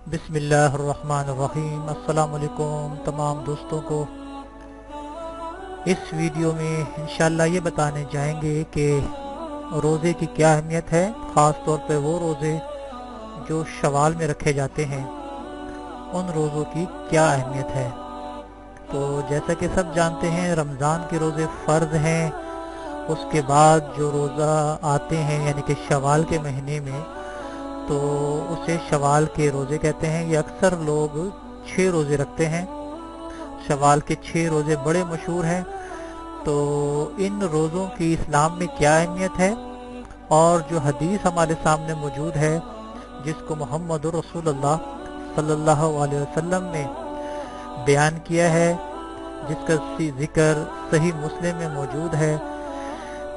बिस्मिल्लाहिर्रहमानिर्रहीम। अस्सलाम वालेकुम तमाम दोस्तों को। इस वीडियो में इंशाअल्लाह ये बताने जाएंगे कि रोज़े की क्या अहमियत है, ख़ास तौर पे वो रोज़े जो शवाल में रखे जाते हैं उन रोज़ों की क्या अहमियत है। तो जैसा कि सब जानते हैं रमज़ान के रोज़े फ़र्ज़ हैं। उसके बाद जो रोज़ा आते हैं यानी कि शवाल के महीने में, तो उसे शवाल के रोज़े कहते हैं। ये अक्सर लोग 6 रोज़े रखते हैं। शवाल के 6 रोज़े बड़े मशहूर हैं। तो इन रोज़ों की इस्लाम में क्या अहमियत है और जो हदीस हमारे सामने मौजूद है जिसको मोहम्मद रसूलुल्लाह सल्लल्लाहु अलैहि वसल्लम ने बयान किया है, जिसका जिक्र सही मुस्लिम में मौजूद है,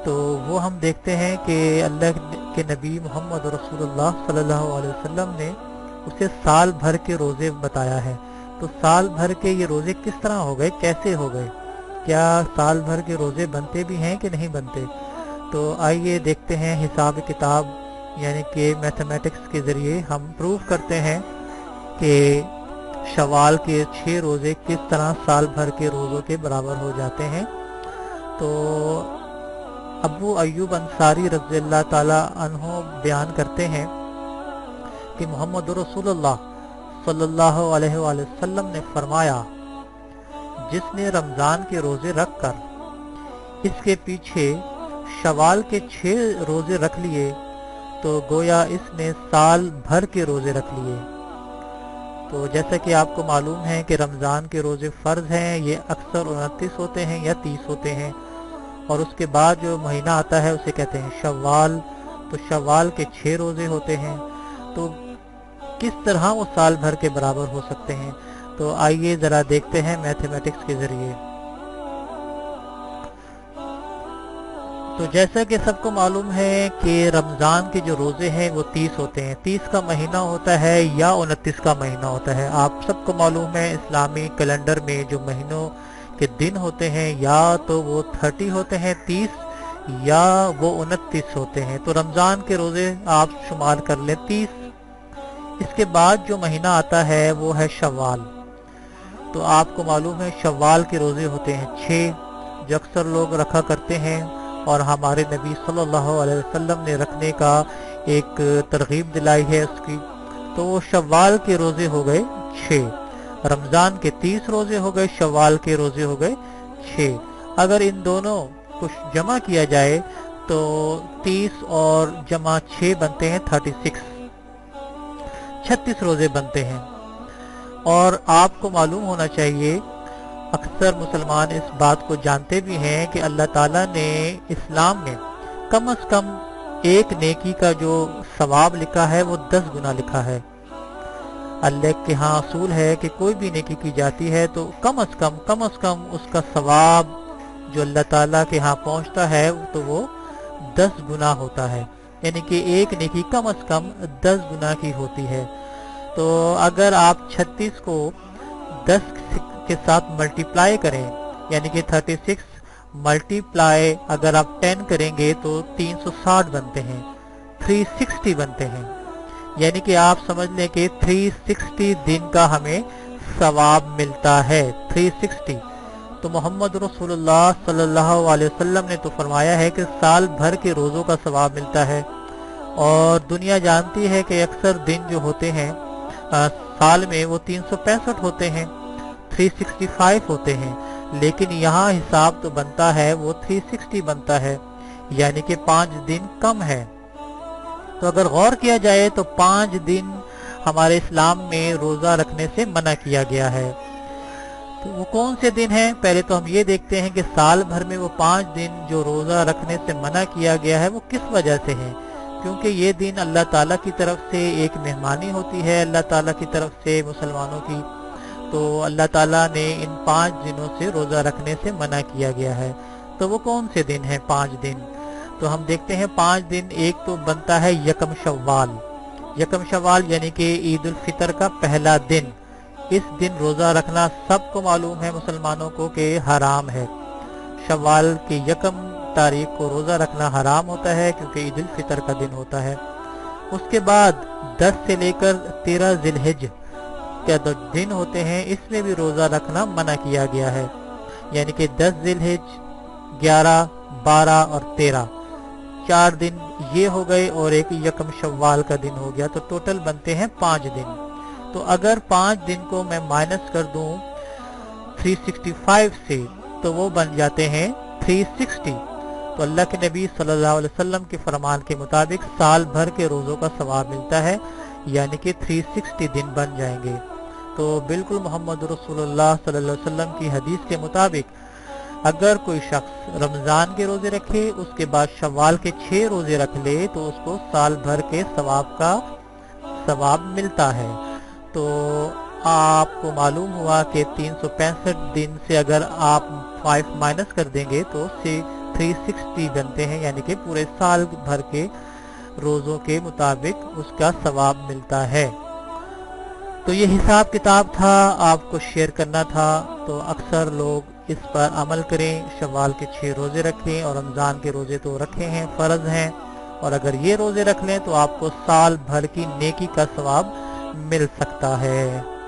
तो वो हम देखते हैं कि अल्लाह के नबी मोहम्मद रसूलुल्लाह सल्लल्लाहु अलैहि वसल्लम ने उसे साल भर के रोज़े बताया है। तो साल भर के ये रोज़े किस तरह हो गए, कैसे हो गए, क्या साल भर के रोज़े बनते भी हैं कि नहीं बनते। तो आइए देखते हैं हिसाब किताब यानी कि मैथमेटिक्स के ज़रिए हम प्रूव करते हैं कि शवाल के 6 रोज़े किस तरह साल भर के रोज़ों के बराबर हो जाते हैं। तो अबू अय्यूब अंसारी रज़ियल्लाहु ताला अन्हु बयान करते हैं कि मोहम्मद रसूलुल्लाह सल्लल्लाहु अलैहि वसल्लम ने फरमाया, जिसने रमज़ान के रोज़े रखकर इसके पीछे शवाल के 6 रोज़े रख लिए तो गोया इसने साल भर के रोज़े रख लिए। तो जैसा कि आपको मालूम है कि रमज़ान के रोज़े फ़र्ज़ हैं। ये अक्सर 29 होते हैं या 30 होते हैं। और उसके बाद जो महीना आता है उसे कहते हैं शव्वाल। तो शव्वाल के 6 रोज़े होते हैं। तो किस तरह वो साल भर के बराबर हो सकते हैं, तो आइए ज़रा देखते हैं मैथमेटिक्स के ज़रिए। तो जैसा कि सबको मालूम है कि रमज़ान के जो रोज़े हैं वो 30 होते हैं। 30 का महीना होता है या 29 का महीना होता है। आप सबको मालूम है इस्लामी कैलेंडर में जो महीनों के दिन होते हैं या तो वो 30 होते हैं 30, या वो 29 होते हैं। तो रमज़ान के रोज़े आप शुमार कर लें 30। इसके बाद जो महीना आता है वो है शव्वाल। तो आपको मालूम है शव्वाल के रोज़े होते हैं 6, जो अक्सर लोग रखा करते हैं और हमारे नबी सल्लल्लाहु अलैहि वसल्लम ने रखने का एक तरगीब दिलाई है उसकी। तो वो शव्वाल के रोज़े हो गए 6, रमज़ान के 30 रोज़े हो गए, शव्वाल के रोज़े हो गए 6। अगर इन दोनों को जमा किया जाए तो 30 और जमा 6 बनते हैं 36 रोज़े बनते हैं। और आपको मालूम होना चाहिए, अक्सर मुसलमान इस बात को जानते भी हैं कि अल्लाह ताला ने इस्लाम में कम से कम एक नेकी का जो सवाब लिखा है वो 10 गुना लिखा है। अल्लाह के यहाँ असूल है कि कोई भी नेकी की जाती है तो कम से कम उसका सवाब जो अल्लाह ताला के यहाँ पहुँचता है तो वो 10 गुना होता है। यानी कि एक नेकी कम से कम 10 गुना की होती है। तो अगर आप 36 को 10 के साथ मल्टीप्लाई करें, यानी कि 36 मल्टीप्लाई अगर आप 10 करेंगे तो 360 बनते हैं, 360 बनते हैं। यानी कि आप समझ लें कि 360 दिन का हमें सवाब मिलता है, 360। तो मोहम्मद रसूलुल्लाह सल्लल्लाहु अलैहि वसल्लम ने तो फरमाया है कि साल भर के रोज़ों का सवाब मिलता है। और दुनिया जानती है कि अक्सर दिन जो होते हैं साल में वो 365 होते हैं, 365 होते हैं, लेकिन यहाँ हिसाब तो बनता है वो 360 बनता है, यानी कि 5 दिन कम है। तो अगर गौर किया जाए तो 5 दिन हमारे इस्लाम में रोज़ा रखने से मना किया गया है। तो वो कौन से दिन हैं, पहले तो हम ये देखते हैं कि साल भर में वो 5 दिन जो रोज़ा रखने से मना किया गया है वो किस वजह से है। क्योंकि ये दिन अल्लाह ताला की तरफ से एक मेहमानी होती है, अल्लाह ताला की तरफ से मुसलमानों की। तो अल्लाह ताला ने इन 5 दिनों से रोज़ा रखने से मना किया गया है। तो वो कौन से दिन हैं 5 दिन, तो हम देखते हैं 5 दिन। एक तो बनता है यकम शव्वाल। यकम शव्वाल यानी कि ईद उल फितर का पहला दिन। इस दिन रोज़ा रखना सबको मालूम है मुसलमानों को कि हराम है। शव्वाल के यकम तारीख को रोज़ा रखना हराम होता है क्योंकि ईद उल फितर का दिन होता है। उसके बाद 10 से लेकर 13 जिलहिज के जो दिन होते हैं इसमें भी रोज़ा रखना मना किया गया है, यानी कि 10 ज़िलहिज, 11, 12 और 13 4 दिन ये हो गए और एक यकम शव्वाल का दिन हो गया, तो टोटल बनते हैं 5 दिन। तो अगर 5 दिन को मैं माइनस कर दूं 365 से तो वो बन जाते हैं 360। तो अल्लाह के नबी सल्लल्लाहु अलैहि वसल्लम के फरमान के मुताबिक साल भर के रोज़ों का सवाब मिलता है, यानी कि 360 दिन बन जाएंगे। तो बिल्कुल मोहम्मद रसूलुल्लाह सल्लल्लाहु अलैहि वसल्लम की हदीस के मुताबिक अगर कोई शख्स रमज़ान के रोज़े रखे, उसके बाद शव्वाल के 6 रोज़े रख ले तो उसको साल भर के सवाब का सवाब मिलता है। तो आपको मालूम हुआ कि 365 दिन से अगर आप 5 माइनस कर देंगे तो 360 बनते हैं, यानी कि पूरे साल भर के रोज़ों के मुताबिक उसका सवाब मिलता है। तो ये हिसाब किताब था, आपको शेयर करना था। तो अक्सर लोग इस पर अमल करें, शव्वाल के 6 रोज़े रखें और रमज़ान के रोज़े तो रखे हैं, फ़र्ज हैं, और अगर ये रोज़े रख लें तो आपको साल भर की नेकी का सवाब मिल सकता है।